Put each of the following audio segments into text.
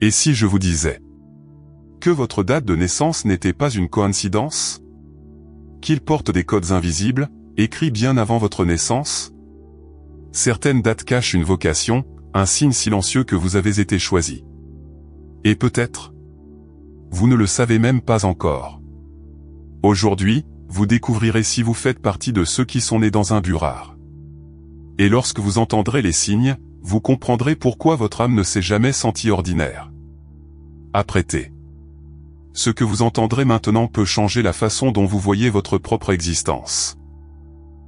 Et si je vous disais que votre date de naissance n'était pas une coïncidence? Qu'il porte des codes invisibles, écrits bien avant votre naissance? Certaines dates cachent une vocation, un signe silencieux que vous avez été choisi. Et peut-être, vous ne le savez même pas encore. Aujourd'hui, vous découvrirez si vous faites partie de ceux qui sont nés dans un but rare. Et lorsque vous entendrez les signes, vous comprendrez pourquoi votre âme ne s'est jamais sentie ordinaire. Apprêtez. Ce que vous entendrez maintenant peut changer la façon dont vous voyez votre propre existence.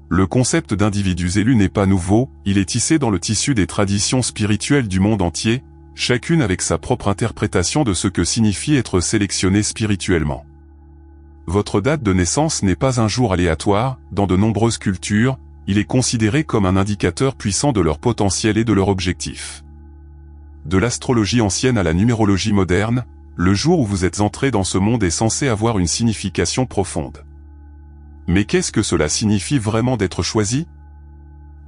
Le concept d'individus élus n'est pas nouveau, il est tissé dans le tissu des traditions spirituelles du monde entier, chacune avec sa propre interprétation de ce que signifie être sélectionné spirituellement. Votre date de naissance n'est pas un jour aléatoire, dans de nombreuses cultures, il est considéré comme un indicateur puissant de leur potentiel et de leur objectif. De l'astrologie ancienne à la numérologie moderne, le jour où vous êtes entré dans ce monde est censé avoir une signification profonde. Mais qu'est-ce que cela signifie vraiment d'être choisi?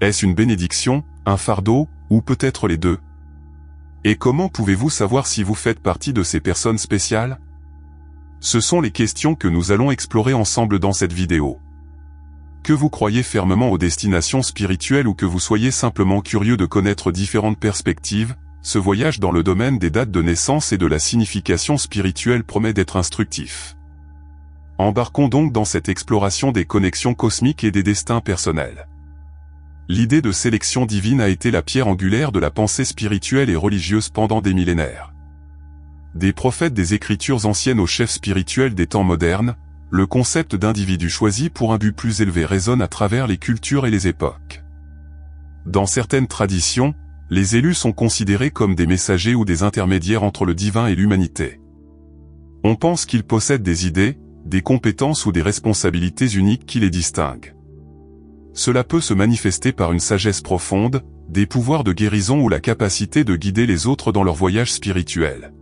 Est-ce une bénédiction, un fardeau, ou peut-être les deux? Et comment pouvez-vous savoir si vous faites partie de ces personnes spéciales? Ce sont les questions que nous allons explorer ensemble dans cette vidéo. Que vous croyez fermement aux destinations spirituelles ou que vous soyez simplement curieux de connaître différentes perspectives, ce voyage dans le domaine des dates de naissance et de la signification spirituelle promet d'être instructif. Embarquons donc dans cette exploration des connexions cosmiques et des destins personnels. L'idée de sélection divine a été la pierre angulaire de la pensée spirituelle et religieuse pendant des millénaires. Des prophètes des écritures anciennes aux chefs spirituels des temps modernes, le concept d'individu choisi pour un but plus élevé résonne à travers les cultures et les époques. Dans certaines traditions, les élus sont considérés comme des messagers ou des intermédiaires entre le divin et l'humanité. On pense qu'ils possèdent des idées, des compétences ou des responsabilités uniques qui les distinguent. Cela peut se manifester par une sagesse profonde, des pouvoirs de guérison ou la capacité de guider les autres dans leur voyage spirituel.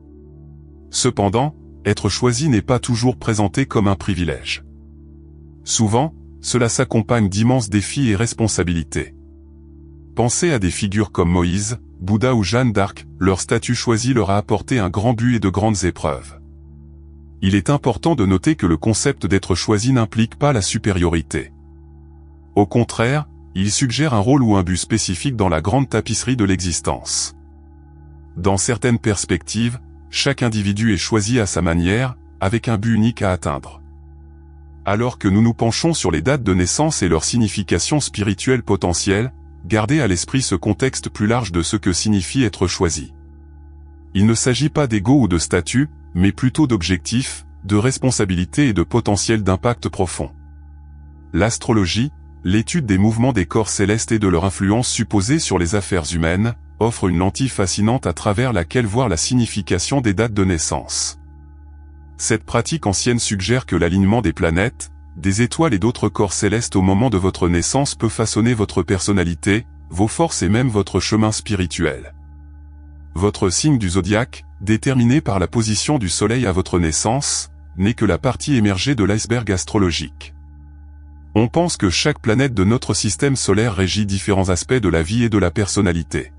Cependant, être choisi n'est pas toujours présenté comme un privilège. Souvent, cela s'accompagne d'immenses défis et responsabilités. Pensez à des figures comme Moïse, Bouddha ou Jeanne d'Arc, leur statut choisi leur a apporté un grand but et de grandes épreuves. Il est important de noter que le concept d'être choisi n'implique pas la supériorité. Au contraire, il suggère un rôle ou un but spécifique dans la grande tapisserie de l'existence. Dans certaines perspectives, chaque individu est choisi à sa manière, avec un but unique à atteindre. Alors que nous nous penchons sur les dates de naissance et leur signification spirituelle potentielle, gardez à l'esprit ce contexte plus large de ce que signifie être choisi. Il ne s'agit pas d'ego ou de statut, mais plutôt d'objectifs, de responsabilités et de potentiel d'impact profond. L'astrologie, l'étude des mouvements des corps célestes et de leur influence supposée sur les affaires humaines, offre une lentille fascinante à travers laquelle voir la signification des dates de naissance. Cette pratique ancienne suggère que l'alignement des planètes, des étoiles et d'autres corps célestes au moment de votre naissance peut façonner votre personnalité, vos forces et même votre chemin spirituel. Votre signe du zodiaque, déterminé par la position du soleil à votre naissance, n'est que la partie émergée de l'iceberg astrologique. On pense que chaque planète de notre système solaire régit différents aspects de la vie et de la personnalité.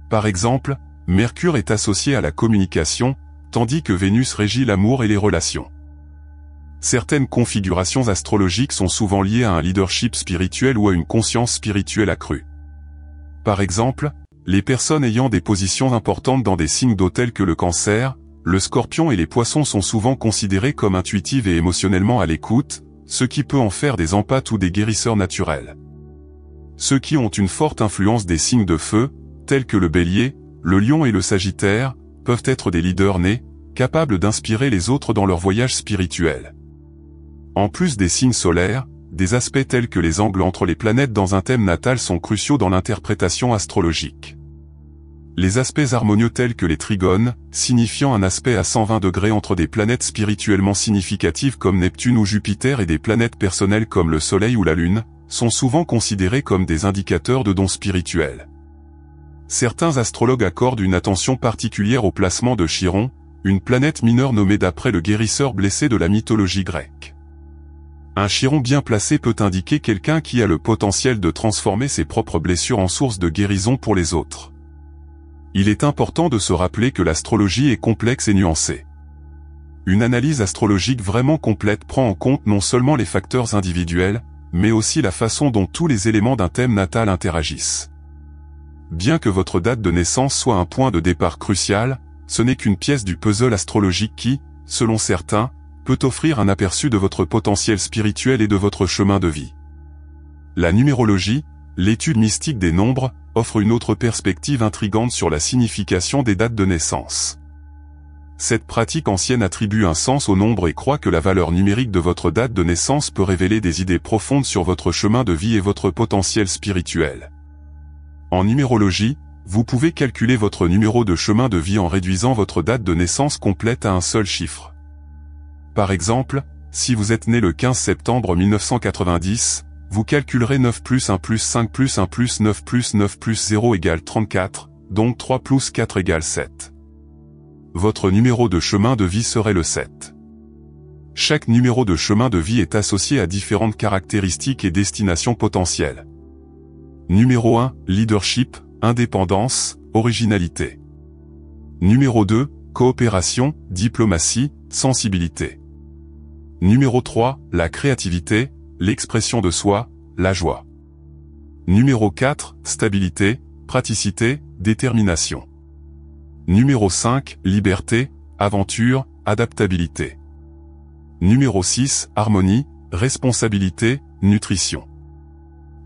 Par exemple, Mercure est associé à la communication, tandis que Vénus régit l'amour et les relations. Certaines configurations astrologiques sont souvent liées à un leadership spirituel ou à une conscience spirituelle accrue. Par exemple, les personnes ayant des positions importantes dans des signes d'eau tels que le Cancer, le Scorpion et les Poissons sont souvent considérées comme intuitives et émotionnellement à l'écoute, ce qui peut en faire des empathes ou des guérisseurs naturels. Ceux qui ont une forte influence des signes de feu, tels que le Bélier, le Lion et le Sagittaire, peuvent être des leaders nés, capables d'inspirer les autres dans leur voyage spirituel. En plus des signes solaires, des aspects tels que les angles entre les planètes dans un thème natal sont cruciaux dans l'interprétation astrologique. Les aspects harmonieux tels que les trigones, signifiant un aspect à 120 degrés entre des planètes spirituellement significatives comme Neptune ou Jupiter et des planètes personnelles comme le Soleil ou la Lune, sont souvent considérés comme des indicateurs de dons spirituels. Certains astrologues accordent une attention particulière au placement de Chiron, une planète mineure nommée d'après le guérisseur blessé de la mythologie grecque. Un Chiron bien placé peut indiquer quelqu'un qui a le potentiel de transformer ses propres blessures en source de guérison pour les autres. Il est important de se rappeler que l'astrologie est complexe et nuancée. Une analyse astrologique vraiment complète prend en compte non seulement les facteurs individuels, mais aussi la façon dont tous les éléments d'un thème natal interagissent. Bien que votre date de naissance soit un point de départ crucial, ce n'est qu'une pièce du puzzle astrologique qui, selon certains, peut offrir un aperçu de votre potentiel spirituel et de votre chemin de vie. La numérologie, l'étude mystique des nombres, offre une autre perspective intrigante sur la signification des dates de naissance. Cette pratique ancienne attribue un sens au nombre et croit que la valeur numérique de votre date de naissance peut révéler des idées profondes sur votre chemin de vie et votre potentiel spirituel. En numérologie, vous pouvez calculer votre numéro de chemin de vie en réduisant votre date de naissance complète à un seul chiffre. Par exemple, si vous êtes né le 15 septembre 1990, vous calculerez 9 plus 1 plus 5 plus 1 plus 9 plus 9 plus 0 égale 34, donc 3 plus 4 égale 7. Votre numéro de chemin de vie serait le 7. Chaque numéro de chemin de vie est associé à différentes caractéristiques et destinations potentielles. Numéro 1, leadership, indépendance, originalité. Numéro 2, coopération, diplomatie, sensibilité. Numéro 3, la créativité, l'expression de soi, la joie. Numéro 4, stabilité, praticité, détermination. Numéro 5, liberté, aventure, adaptabilité. Numéro 6, harmonie, responsabilité, nutrition.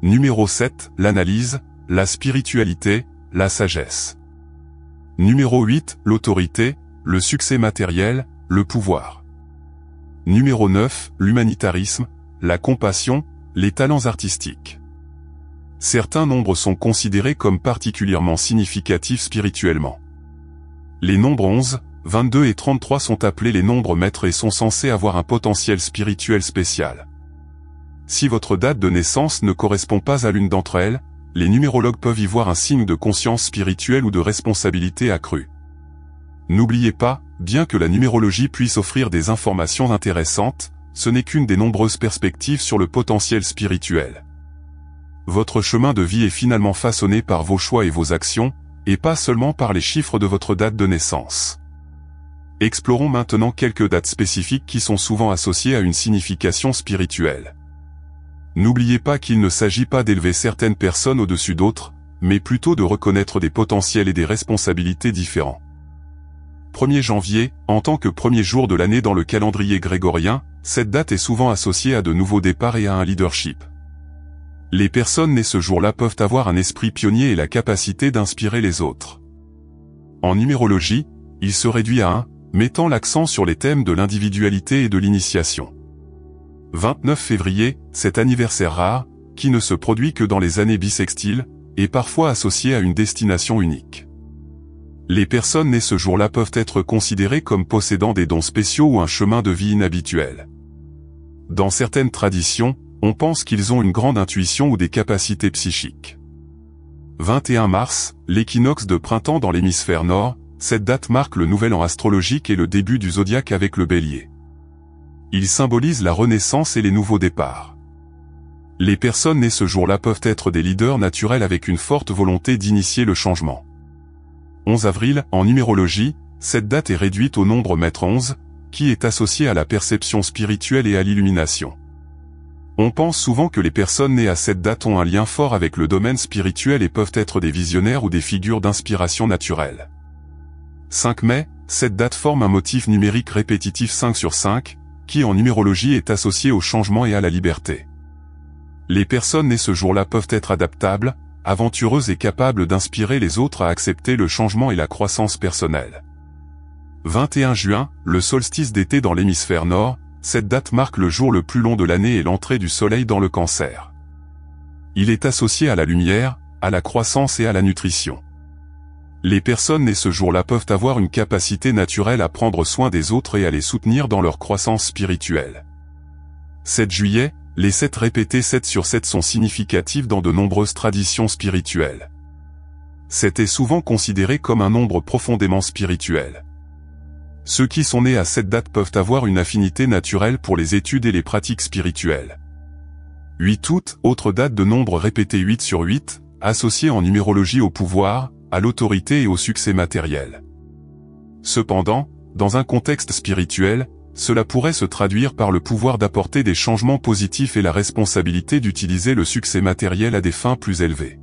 Numéro 7, l'analyse, la spiritualité, la sagesse. Numéro 8, l'autorité, le succès matériel, le pouvoir. Numéro 9, l'humanitarisme, la compassion, les talents artistiques. Certains nombres sont considérés comme particulièrement significatifs spirituellement. Les nombres 11, 22 et 33 sont appelés les nombres maîtres et sont censés avoir un potentiel spirituel spécial. Si votre date de naissance ne correspond pas à l'une d'entre elles, les numérologues peuvent y voir un signe de conscience spirituelle ou de responsabilité accrue. N'oubliez pas, bien que la numérologie puisse offrir des informations intéressantes, ce n'est qu'une des nombreuses perspectives sur le potentiel spirituel. Votre chemin de vie est finalement façonné par vos choix et vos actions, et pas seulement par les chiffres de votre date de naissance. Explorons maintenant quelques dates spécifiques qui sont souvent associées à une signification spirituelle. N'oubliez pas qu'il ne s'agit pas d'élever certaines personnes au-dessus d'autres, mais plutôt de reconnaître des potentiels et des responsabilités différents. 1er janvier, en tant que premier jour de l'année dans le calendrier grégorien, cette date est souvent associée à de nouveaux départs et à un leadership. Les personnes nées ce jour-là peuvent avoir un esprit pionnier et la capacité d'inspirer les autres. En numérologie, il se réduit à 1, mettant l'accent sur les thèmes de l'individualité et de l'initiation. 29 février, cet anniversaire rare, qui ne se produit que dans les années bissextiles, est parfois associé à une destination unique. Les personnes nées ce jour-là peuvent être considérées comme possédant des dons spéciaux ou un chemin de vie inhabituel. Dans certaines traditions, on pense qu'ils ont une grande intuition ou des capacités psychiques. 21 mars, l'équinoxe de printemps dans l'hémisphère nord, cette date marque le nouvel an astrologique et le début du zodiaque avec le bélier. Il symbolise la renaissance et les nouveaux départs. Les personnes nées ce jour-là peuvent être des leaders naturels avec une forte volonté d'initier le changement. 11 avril, en numérologie, cette date est réduite au nombre maître 11, qui est associé à la perception spirituelle et à l'illumination. On pense souvent que les personnes nées à cette date ont un lien fort avec le domaine spirituel et peuvent être des visionnaires ou des figures d'inspiration naturelle. 5 mai, cette date forme un motif numérique répétitif 5 sur 5, qui en numérologie est associé au changement et à la liberté. Les personnes nées ce jour-là peuvent être adaptables, aventureuses et capables d'inspirer les autres à accepter le changement et la croissance personnelle. 21 juin, le solstice d'été dans l'hémisphère nord, cette date marque le jour le plus long de l'année et l'entrée du soleil dans le Cancer. Il est associé à la lumière, à la croissance et à la nutrition. Les personnes nées ce jour-là peuvent avoir une capacité naturelle à prendre soin des autres et à les soutenir dans leur croissance spirituelle. 7 juillet, les 7 répétés 7 sur 7 sont significatifs dans de nombreuses traditions spirituelles. 7 est souvent considéré comme un nombre profondément spirituel. Ceux qui sont nés à cette date peuvent avoir une affinité naturelle pour les études et les pratiques spirituelles. 8 août, autre date de nombre répété 8 sur 8, associée en numérologie au pouvoir, à l'autorité et au succès matériel. Cependant, dans un contexte spirituel, cela pourrait se traduire par le pouvoir d'apporter des changements positifs et la responsabilité d'utiliser le succès matériel à des fins plus élevées.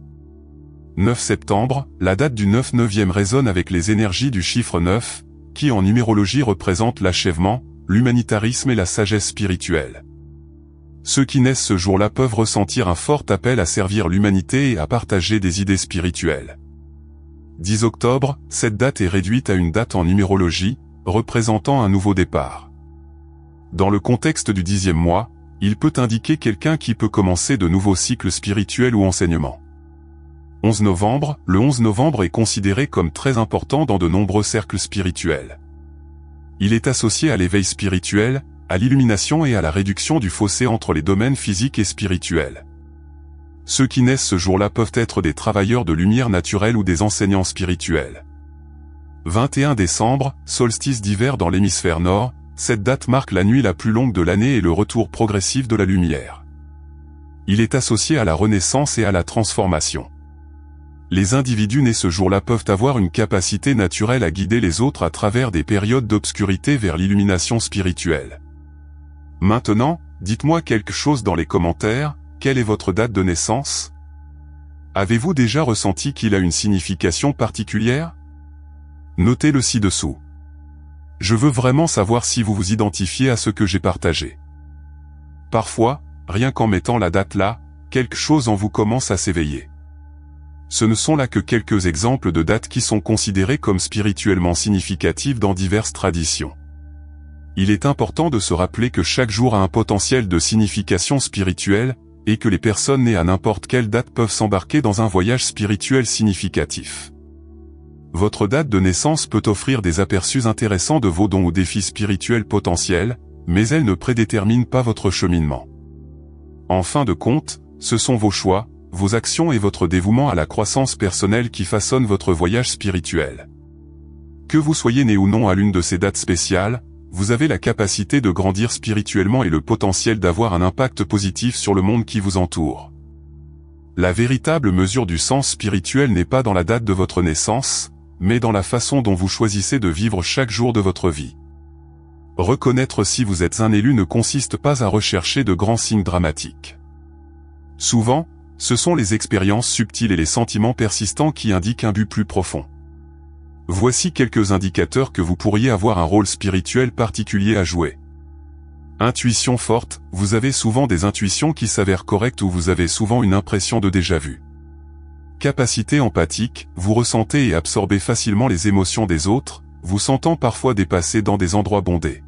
9 septembre, la date du 9/9e résonne avec les énergies du chiffre 9, qui en numérologie représente l'achèvement, l'humanitarisme et la sagesse spirituelle. Ceux qui naissent ce jour-là peuvent ressentir un fort appel à servir l'humanité et à partager des idées spirituelles. 10 octobre, cette date est réduite à une date en numérologie, représentant un nouveau départ. Dans le contexte du 10e mois, il peut indiquer quelqu'un qui peut commencer de nouveaux cycles spirituels ou enseignements. 11 novembre, le 11 novembre est considéré comme très important dans de nombreux cercles spirituels. Il est associé à l'éveil spirituel, à l'illumination et à la réduction du fossé entre les domaines physiques et spirituels. Ceux qui naissent ce jour-là peuvent être des travailleurs de lumière naturelle ou des enseignants spirituels. 21 décembre, solstice d'hiver dans l'hémisphère nord, cette date marque la nuit la plus longue de l'année et le retour progressif de la lumière. Il est associé à la renaissance et à la transformation. Les individus nés ce jour-là peuvent avoir une capacité naturelle à guider les autres à travers des périodes d'obscurité vers l'illumination spirituelle. Maintenant, dites-moi quelque chose dans les commentaires, quelle est votre date de naissance? Avez-vous déjà ressenti qu'il a une signification particulière? Notez-le ci-dessous. Je veux vraiment savoir si vous vous identifiez à ce que j'ai partagé. Parfois, rien qu'en mettant la date là, quelque chose en vous commence à s'éveiller. Ce ne sont là que quelques exemples de dates qui sont considérées comme spirituellement significatives dans diverses traditions. Il est important de se rappeler que chaque jour a un potentiel de signification spirituelle, et que les personnes nées à n'importe quelle date peuvent s'embarquer dans un voyage spirituel significatif. Votre date de naissance peut offrir des aperçus intéressants de vos dons ou défis spirituels potentiels, mais elle ne prédétermine pas votre cheminement. En fin de compte, ce sont vos choix, vos actions et votre dévouement à la croissance personnelle qui façonnent votre voyage spirituel. Que vous soyez né ou non à l'une de ces dates spéciales, vous avez la capacité de grandir spirituellement et le potentiel d'avoir un impact positif sur le monde qui vous entoure. La véritable mesure du sens spirituel n'est pas dans la date de votre naissance, mais dans la façon dont vous choisissez de vivre chaque jour de votre vie. Reconnaître si vous êtes un élu ne consiste pas à rechercher de grands signes dramatiques. Souvent, ce sont les expériences subtiles et les sentiments persistants qui indiquent un but plus profond. Voici quelques indicateurs que vous pourriez avoir un rôle spirituel particulier à jouer. Intuition forte, vous avez souvent des intuitions qui s'avèrent correctes ou vous avez souvent une impression de déjà-vu. Capacité empathique, vous ressentez et absorbez facilement les émotions des autres, vous sentant parfois dépassé dans des endroits bondés.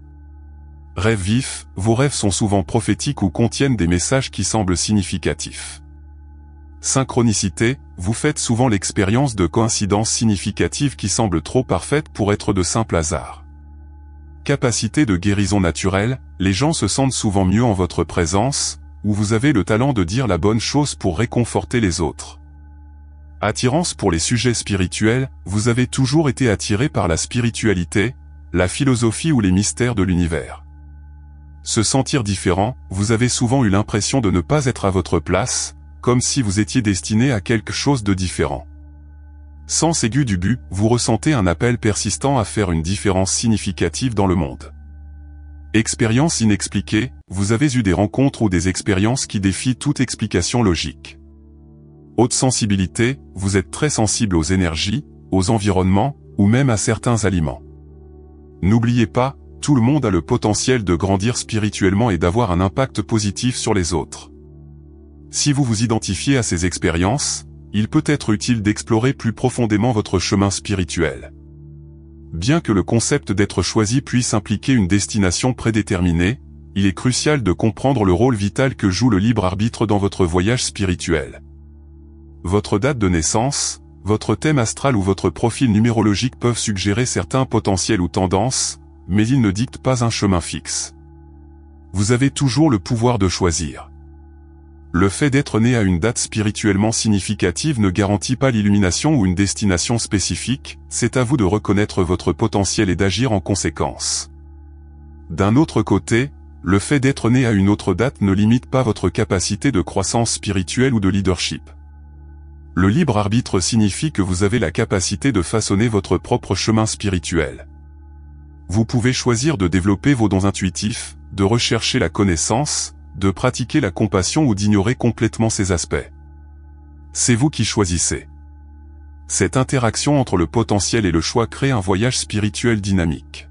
Rêve vif, vos rêves sont souvent prophétiques ou contiennent des messages qui semblent significatifs. Synchronicité, vous faites souvent l'expérience de coïncidences significatives qui semblent trop parfaites pour être de simples hasards. Capacité de guérison naturelle, les gens se sentent souvent mieux en votre présence, ou vous avez le talent de dire la bonne chose pour réconforter les autres. Attirance pour les sujets spirituels, vous avez toujours été attiré par la spiritualité, la philosophie ou les mystères de l'univers. Se sentir différent, vous avez souvent eu l'impression de ne pas être à votre place, comme si vous étiez destiné à quelque chose de différent. Sens aigu du but, vous ressentez un appel persistant à faire une différence significative dans le monde. Expérience inexpliquée, vous avez eu des rencontres ou des expériences qui défient toute explication logique. Haute sensibilité, vous êtes très sensible aux énergies, aux environnements, ou même à certains aliments. N'oubliez pas, tout le monde a le potentiel de grandir spirituellement et d'avoir un impact positif sur les autres. Si vous vous identifiez à ces expériences, il peut être utile d'explorer plus profondément votre chemin spirituel. Bien que le concept d'être choisi puisse impliquer une destination prédéterminée, il est crucial de comprendre le rôle vital que joue le libre arbitre dans votre voyage spirituel. Votre date de naissance, votre thème astral ou votre profil numérologique peuvent suggérer certains potentiels ou tendances, mais ils ne dictent pas un chemin fixe. Vous avez toujours le pouvoir de choisir. Le fait d'être né à une date spirituellement significative ne garantit pas l'illumination ou une destination spécifique, c'est à vous de reconnaître votre potentiel et d'agir en conséquence. D'un autre côté, le fait d'être né à une autre date ne limite pas votre capacité de croissance spirituelle ou de leadership. Le libre arbitre signifie que vous avez la capacité de façonner votre propre chemin spirituel. Vous pouvez choisir de développer vos dons intuitifs, de rechercher la connaissance, de pratiquer la compassion ou d'ignorer complètement ces aspects. C'est vous qui choisissez. Cette interaction entre le potentiel et le choix crée un voyage spirituel dynamique.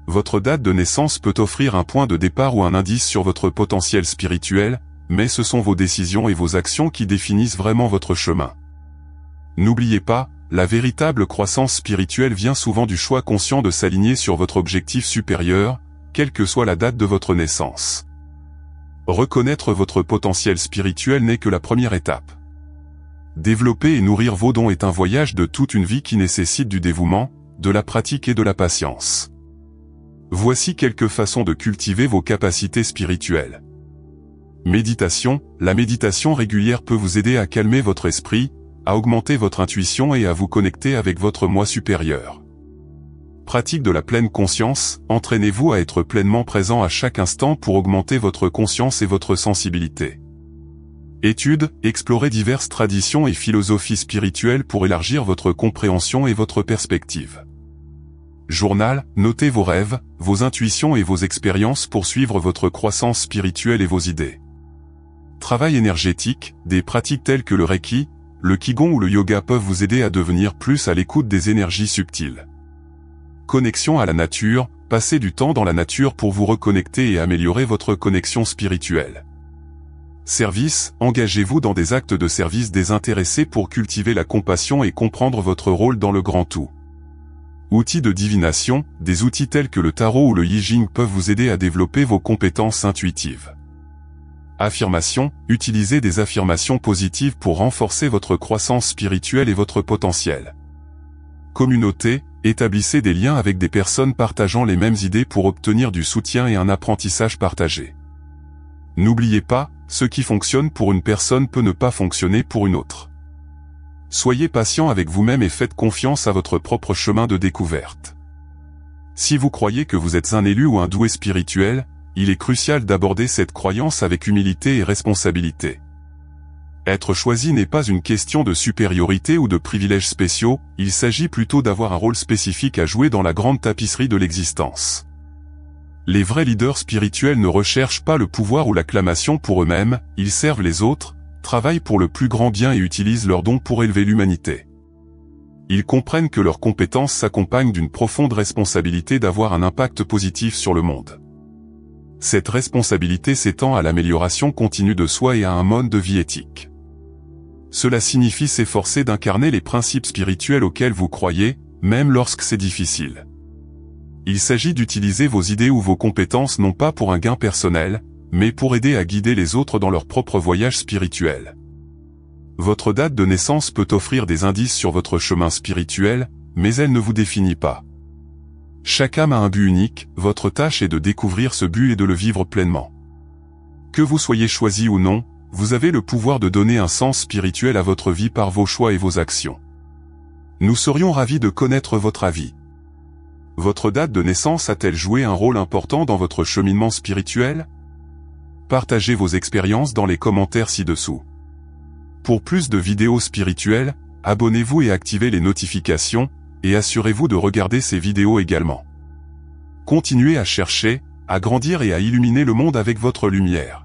Votre date de naissance peut offrir un point de départ ou un indice sur votre potentiel spirituel, mais ce sont vos décisions et vos actions qui définissent vraiment votre chemin. N'oubliez pas, la véritable croissance spirituelle vient souvent du choix conscient de s'aligner sur votre objectif supérieur, quelle que soit la date de votre naissance. Reconnaître votre potentiel spirituel n'est que la première étape. Développer et nourrir vos dons est un voyage de toute une vie qui nécessite du dévouement, de la pratique et de la patience. Voici quelques façons de cultiver vos capacités spirituelles. Méditation. La méditation régulière peut vous aider à calmer votre esprit, à augmenter votre intuition et à vous connecter avec votre moi supérieur. Pratique de la pleine conscience. Entraînez-vous à être pleinement présent à chaque instant pour augmenter votre conscience et votre sensibilité. Études. Explorez diverses traditions et philosophies spirituelles pour élargir votre compréhension et votre perspective. Journal. Notez vos rêves, vos intuitions et vos expériences pour suivre votre croissance spirituelle et vos idées. Travail énergétique. Des pratiques telles que le Reiki, le Qigong ou le yoga peuvent vous aider à devenir plus à l'écoute des énergies subtiles. Connexion à la nature. Passez du temps dans la nature pour vous reconnecter et améliorer votre connexion spirituelle. Service. Engagez-vous dans des actes de service désintéressés pour cultiver la compassion et comprendre votre rôle dans le grand tout. Outils de divination. Des outils tels que le tarot ou le I Ching peuvent vous aider à développer vos compétences intuitives. Affirmation. Utilisez des affirmations positives pour renforcer votre croissance spirituelle et votre potentiel. Communauté. Établissez des liens avec des personnes partageant les mêmes idées pour obtenir du soutien et un apprentissage partagé. N'oubliez pas, ce qui fonctionne pour une personne peut ne pas fonctionner pour une autre. Soyez patient avec vous-même et faites confiance à votre propre chemin de découverte. Si vous croyez que vous êtes un élu ou un doué spirituel, il est crucial d'aborder cette croyance avec humilité et responsabilité. Être choisi n'est pas une question de supériorité ou de privilèges spéciaux, il s'agit plutôt d'avoir un rôle spécifique à jouer dans la grande tapisserie de l'existence. Les vrais leaders spirituels ne recherchent pas le pouvoir ou l'acclamation pour eux-mêmes, ils servent les autres, travaillent pour le plus grand bien et utilisent leurs dons pour élever l'humanité. Ils comprennent que leurs compétences s'accompagnent d'une profonde responsabilité d'avoir un impact positif sur le monde. Cette responsabilité s'étend à l'amélioration continue de soi et à un mode de vie éthique. Cela signifie s'efforcer d'incarner les principes spirituels auxquels vous croyez, même lorsque c'est difficile. Il s'agit d'utiliser vos idées ou vos compétences non pas pour un gain personnel, mais pour aider à guider les autres dans leur propre voyage spirituel. Votre date de naissance peut offrir des indices sur votre chemin spirituel, mais elle ne vous définit pas. Chaque âme a un but unique, votre tâche est de découvrir ce but et de le vivre pleinement. Que vous soyez choisi ou non, vous avez le pouvoir de donner un sens spirituel à votre vie par vos choix et vos actions. Nous serions ravis de connaître votre avis. Votre date de naissance a-t-elle joué un rôle important dans votre cheminement spirituel? Partagez vos expériences dans les commentaires ci-dessous. Pour plus de vidéos spirituelles, abonnez-vous et activez les notifications, et assurez-vous de regarder ces vidéos également. Continuez à chercher, à grandir et à illuminer le monde avec votre lumière.